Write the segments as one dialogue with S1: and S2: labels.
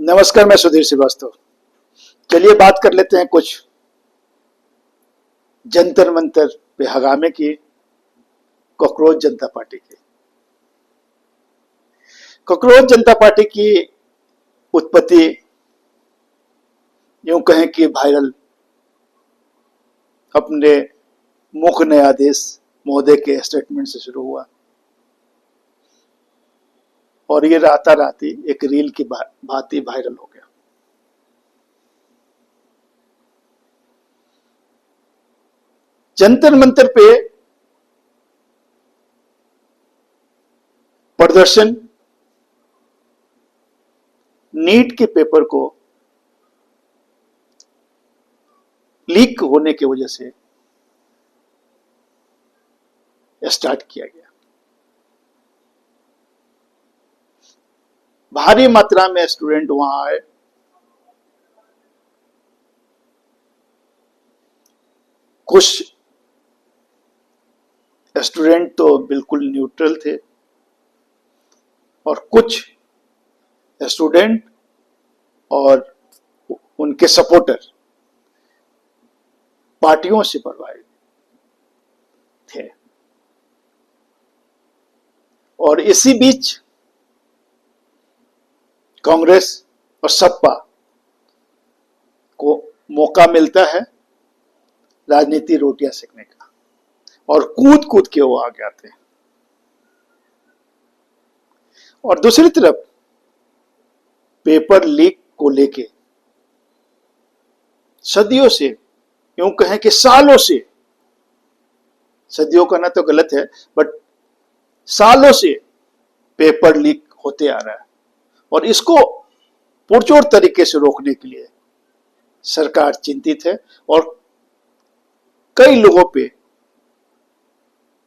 S1: नमस्कार, मैं सुधीर श्रीवास्तव। चलिए बात कर लेते हैं कुछ जंतर मंतर पे हंगामे की, कॉकरोच जनता पार्टी की। कॉकरोच जनता पार्टी की उत्पत्ति यूं कहें कि वायरल अपने मुख्य न्यायाधीश महोदय के स्टेटमेंट से शुरू हुआ और ये राताराती एक रील की भांति वायरल हो गया। जंतर मंतर पे प्रदर्शन नीट के पेपर को लीक होने की वजह से स्टार्ट किया गया। भारी मात्रा में स्टूडेंट वहां आए। कुछ स्टूडेंट तो बिल्कुल न्यूट्रल थे और कुछ स्टूडेंट और उनके सपोर्टर पार्टियों से प्रभावित थे। और इसी बीच कांग्रेस और सपा को मौका मिलता है राजनीति रोटियां सेकने का और कूद कूद के वो आगे आते हैं। और दूसरी तरफ पेपर लीक को लेके सदियों से, यूं कहें कि सालों से, सदियों कहना तो गलत है, बट सालों से पेपर लीक होते आ रहा है और इसको पुरजोर तरीके से रोकने के लिए सरकार चिंतित है और कई लोगों पे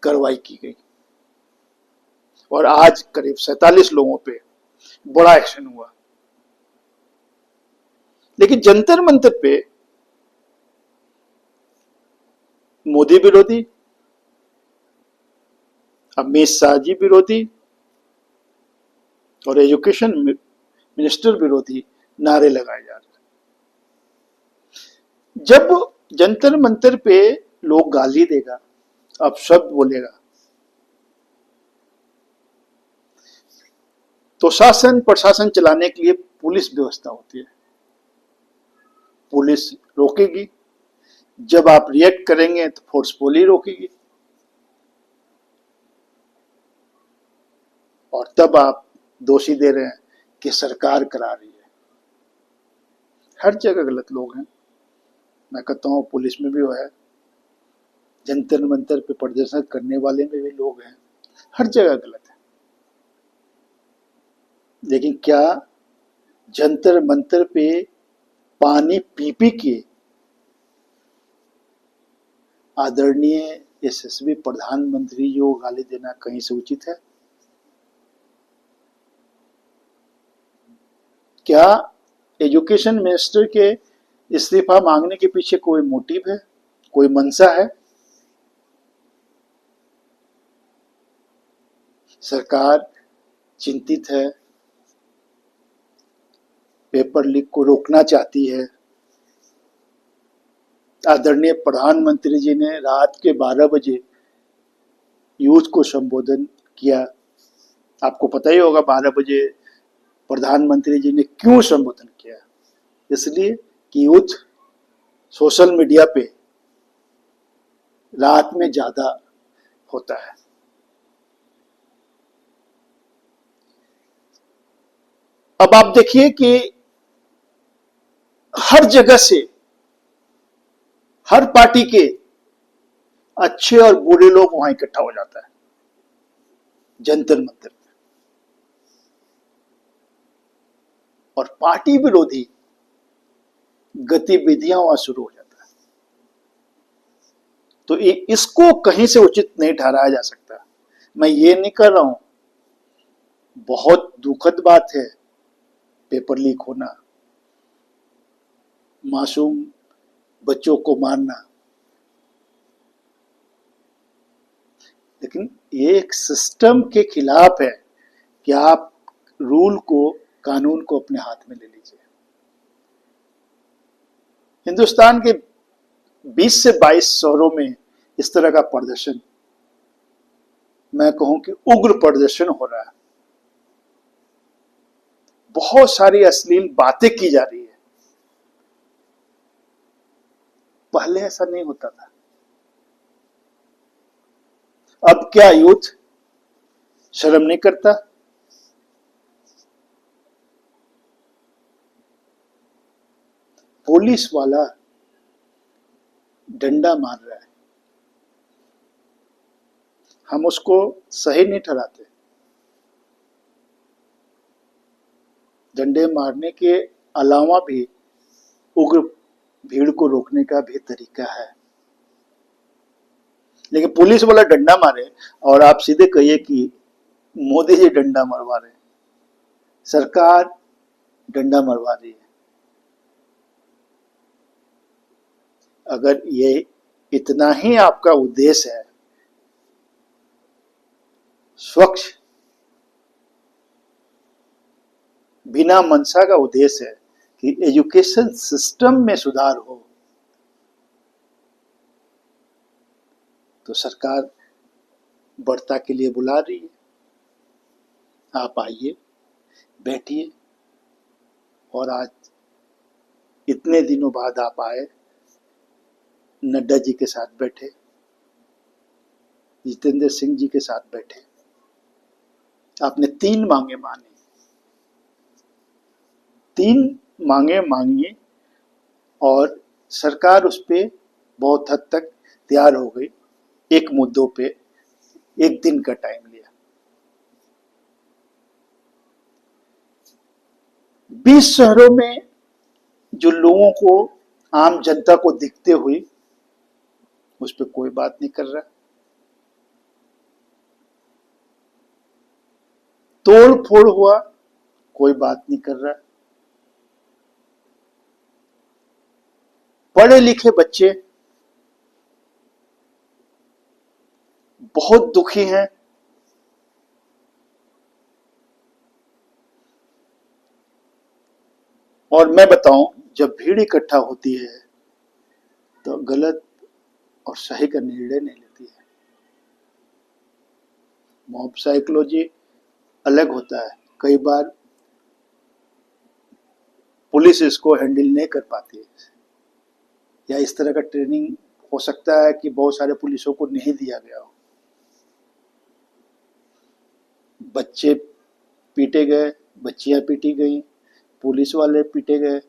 S1: कार्रवाई की गई और आज करीब 47 लोगों पे बड़ा एक्शन हुआ। लेकिन जंतर मंतर पे मोदी विरोधी, अमित शाह जी विरोधी और एजुकेशन मिनिस्टर विरोधी नारे लगाए जा रहे हैं। जब जंतर मंतर पे लोग गाली देगा, अपशब्द बोलेगा, तो शासन प्रशासन चलाने के लिए पुलिस व्यवस्था होती है। पुलिस रोकेगी, जब आप रिएक्ट करेंगे तो फोर्सफुली रोकेगी और तब आप दोषी दे रहे हैं कि सरकार करा रही है। हर जगह गलत लोग हैं। मैं कहता हूं पुलिस में भी वो है, जंतर मंतर पे प्रदर्शन करने वाले में भी लोग हैं, हर जगह गलत है। लेकिन क्या जंतर मंतर पे पानी पी पी के आदरणीय यशस्वी प्रधानमंत्री को गाली देना कहीं से उचित है? क्या एजुकेशन मिनिस्टर के इस्तीफा मांगने के पीछे कोई मोटिव है, कोई मंशा है? सरकार चिंतित है, पेपर लीक को रोकना चाहती है। आदरणीय प्रधानमंत्री जी ने रात के 12 बजे यूथ को संबोधन किया। आपको पता ही होगा 12 बजे प्रधानमंत्री जी ने क्यों संबोधन किया। इसलिए कि यूथ सोशल मीडिया पे रात में ज्यादा होता है। अब आप देखिए कि हर जगह से, हर पार्टी के अच्छे और बुरे लोग वहां इकट्ठा हो जाता है जंतर मंतर पे, और पार्टी विरोधी गतिविधियां वहां शुरू हो जाता है। तो इसको कहीं से उचित नहीं ठहराया जा सकता। मैं ये नहीं कर रहा हूं, बहुत दुखद बात है पेपर लीक होना, मासूम बच्चों को मारना, लेकिन ये एक सिस्टम के खिलाफ है कि आप रूल को कानून को अपने हाथ में ले लीजिए। हिंदुस्तान के 20 से 22 शहरों में इस तरह का प्रदर्शन, मैं कहूं कि उग्र प्रदर्शन हो रहा है। बहुत सारी अश्लील बातें की जा रही है। पहले ऐसा नहीं होता था। अब क्या यूथ शर्म नहीं करता? पुलिस वाला डंडा मार रहा है, हम उसको सही नहीं ठहराते। डंडे मारने के अलावा भी उग्र भीड़ को रोकने का भी तरीका है। लेकिन पुलिस वाला डंडा मारे और आप सीधे कहिए कि मोदी जी डंडा मरवा रहे हैं, सरकार डंडा मरवा रही है। अगर ये इतना ही आपका उद्देश्य है, स्वच्छ बिना मनसा का उद्देश्य है कि एजुकेशन सिस्टम में सुधार हो, तो सरकार बढ़ता के लिए बुला रही है। आप आइए, बैठिए। और आज इतने दिनों बाद आप आए, नड्डा जी के साथ बैठे, जितेंद्र सिंह जी के साथ बैठे, आपने 3 मांगे मानी, 3 मांगे मांगी और सरकार उस पे बहुत हद तक तैयार हो गई। एक मुद्दों पे 1 दिन का टाइम लिया। 20 शहरों में जो लोगों को, आम जनता को दिखते हुए, उस पर कोई बात नहीं कर रहा। तोड़ फोड़ हुआ, कोई बात नहीं कर रहा। पढ़े लिखे बच्चे बहुत दुखी हैं। और मैं बताऊं, जब भीड़ इकट्ठा होती है तो गलत और सही का निर्णय नहीं लेती है। मॉब साइकोलॉजी अलग होता है। कई बार पुलिस इसको हैंडल नहीं कर पाती है, या इस तरह का ट्रेनिंग हो सकता है कि बहुत सारे पुलिसों को नहीं दिया गया हो। बच्चे पीटे गए, बच्चियां पीटी गई, पुलिस वाले पीटे गए।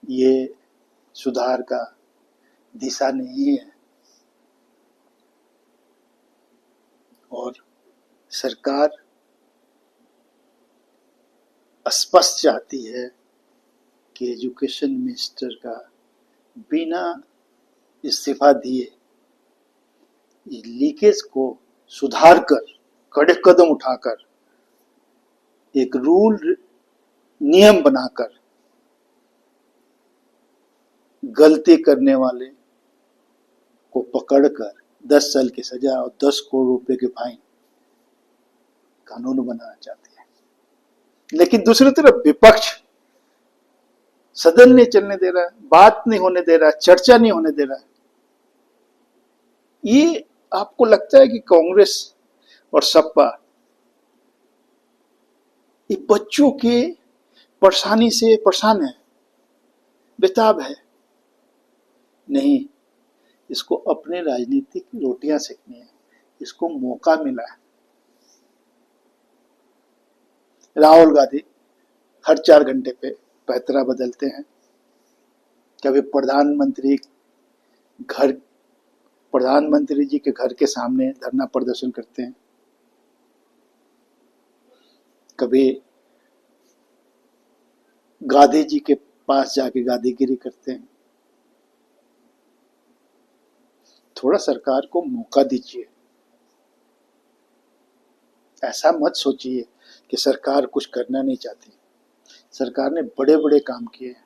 S1: ये सुधार का दिशा नहीं है। और सरकार स्पष्ट चाहती है कि एजुकेशन मिनिस्टर का बिना इस्तीफा दिए लीकेज को सुधार कर, कड़े कदम उठाकर, एक रूल नियम बनाकर गलती करने वाले को पकड़कर 10 साल की सजा और 10 करोड़ रुपए के फाइन कानून बनाना चाहते हैं। लेकिन दूसरी तरफ विपक्ष सदन नहीं चलने दे रहा है, बात नहीं होने दे रहा है, चर्चा नहीं होने दे रहा है। ये आपको लगता है कि कांग्रेस और सपा ये बच्चों के परेशानी से परेशान है, बेताब है? नहीं, इसको अपने राजनीतिक रोटियां सेकनी है। इसको मौका मिला है। राहुल गांधी हर 4 घंटे पे पैतरा बदलते हैं। कभी प्रधानमंत्री जी के घर के सामने धरना प्रदर्शन करते हैं, कभी गांधी जी के पास जाके गांधीगिरी करते हैं। थोड़ा सरकार को मौका दीजिए। ऐसा मत सोचिए कि सरकार कुछ करना नहीं चाहती। सरकार ने बड़े बड़े काम किए हैं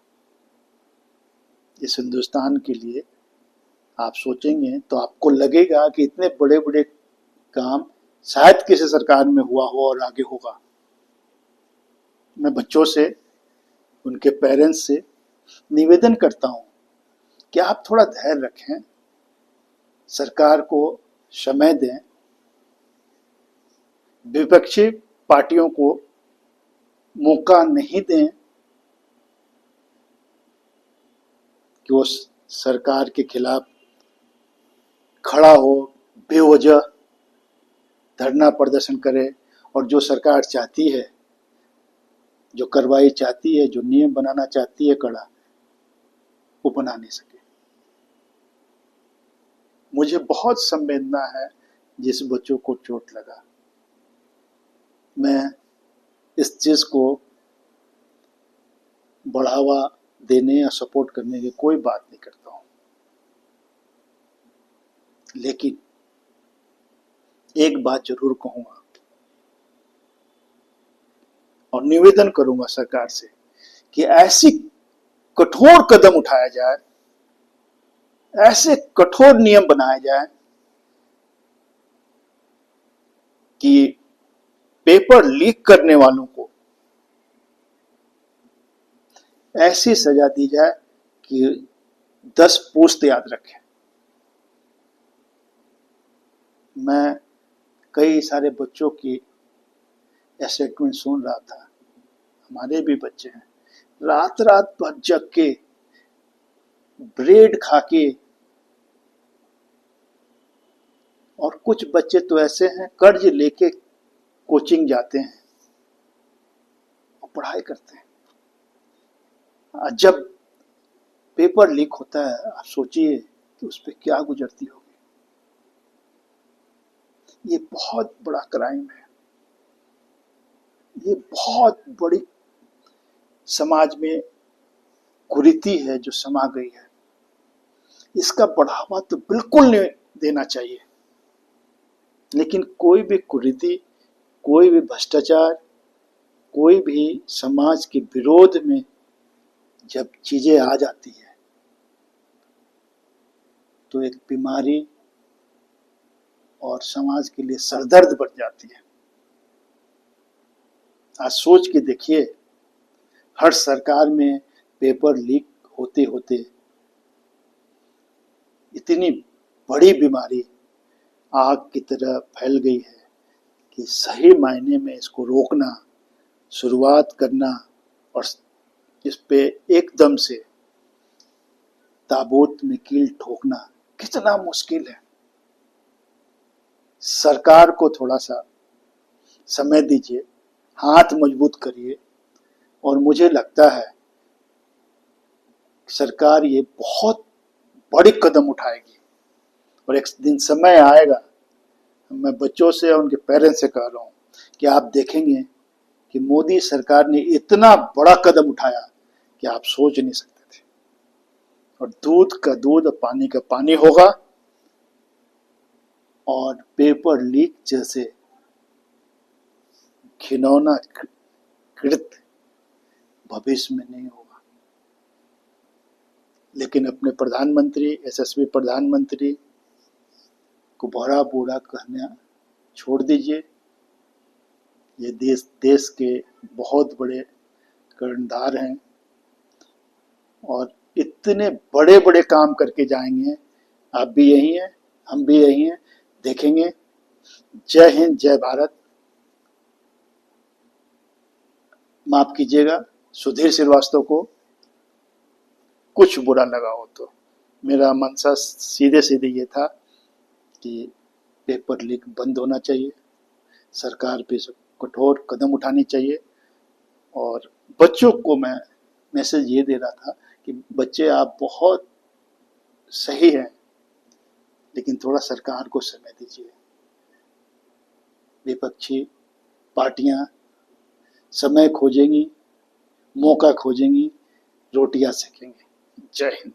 S1: इस हिंदुस्तान के लिए। आप सोचेंगे तो आपको लगेगा कि इतने बड़े बड़े काम शायद किसी सरकार में हुआ हो और आगे होगा। मैं बच्चों से, उनके पेरेंट्स से निवेदन करता हूं कि आप थोड़ा धैर्य रखें, सरकार को समय दें, विपक्षी पार्टियों को मौका नहीं दें कि वो सरकार के खिलाफ खड़ा हो, बेवजह धरना प्रदर्शन करे और जो सरकार चाहती है, जो कार्रवाई चाहती है, जो नियम बनाना चाहती है कड़ा, वो बना नहीं सके। मुझे बहुत संवेदना है जिस बच्चों को चोट लगा। मैं इस चीज को बढ़ावा देने या सपोर्ट करने की कोई बात नहीं करता हूं, लेकिन एक बात जरूर कहूंगा और निवेदन करूंगा सरकार से कि ऐसी कठोर कदम उठाया जाए, ऐसे कठोर नियम बनाए जाए कि पेपर लीक करने वालों को ऐसी सजा दी जाए कि 10 पुश्त याद रखें। मैं कई सारे बच्चों की स्टेटमेंट सुन रहा था, हमारे भी बच्चे हैं, रात रात भर जग के, ब्रेड खा के, और कुछ बच्चे तो ऐसे हैं कर्ज लेके कोचिंग जाते हैं और पढ़ाई करते हैं। जब पेपर लीक होता है, आप सोचिए कि उस पर क्या गुजरती होगी। ये बहुत बड़ा क्राइम है, ये बहुत बड़ी समाज में कुरीति है जो समा गई है। इसका बढ़ावा तो बिल्कुल नहीं देना चाहिए, लेकिन कोई भी कुरीति, कोई भी भ्रष्टाचार, कोई भी समाज के विरोध में जब चीजें आ जाती है तो एक बीमारी और समाज के लिए सरदर्द बढ़ जाती है। आज सोच के देखिए, हर सरकार में पेपर लीक होते होते इतनी बड़ी बीमारी आग की तरह फैल गई है कि सही मायने में इसको रोकना, शुरुआत करना और इस पे एकदम से ताबूत में कील ठोकना कितना मुश्किल है। सरकार को थोड़ा सा समय दीजिए, हाथ मजबूत करिए, और मुझे लगता है सरकार ये बहुत बड़ी कदम उठाएगी और एक दिन समय आएगा, मैं बच्चों से और उनके पेरेंट्स से कह रहा हूं कि आप देखेंगे कि मोदी सरकार ने इतना बड़ा कदम उठाया कि आप सोच नहीं सकते थे, और दूध का दूध और पानी का पानी होगा और पेपर लीक जैसे घिनौना कृत्य भविष्य में नहीं होगा। लेकिन अपने प्रधानमंत्री, यशस्वी प्रधानमंत्री को भरा बूढ़ा कहना छोड़ दीजिए। ये देश के बहुत बड़े कर्णधार हैं और इतने बड़े बड़े काम करके जाएंगे। आप भी यही हैं, हम भी यही हैं, देखेंगे। जय हिंद, जय भारत। माफ कीजिएगा सुधीर श्रीवास्तव को कुछ बुरा लगा हो तो। मेरा मंशा सीधे सीधे ये था कि पेपर लीक बंद होना चाहिए, सरकार पे कठोर कदम उठानी चाहिए, और बच्चों को मैं मैसेज ये दे रहा था कि बच्चे आप बहुत सही हैं, लेकिन थोड़ा सरकार को समय दीजिए। विपक्षी पार्टियां समय खोजेंगी, मौका खोजेंगी, रोटियां सेकेंगी। जय हिंद।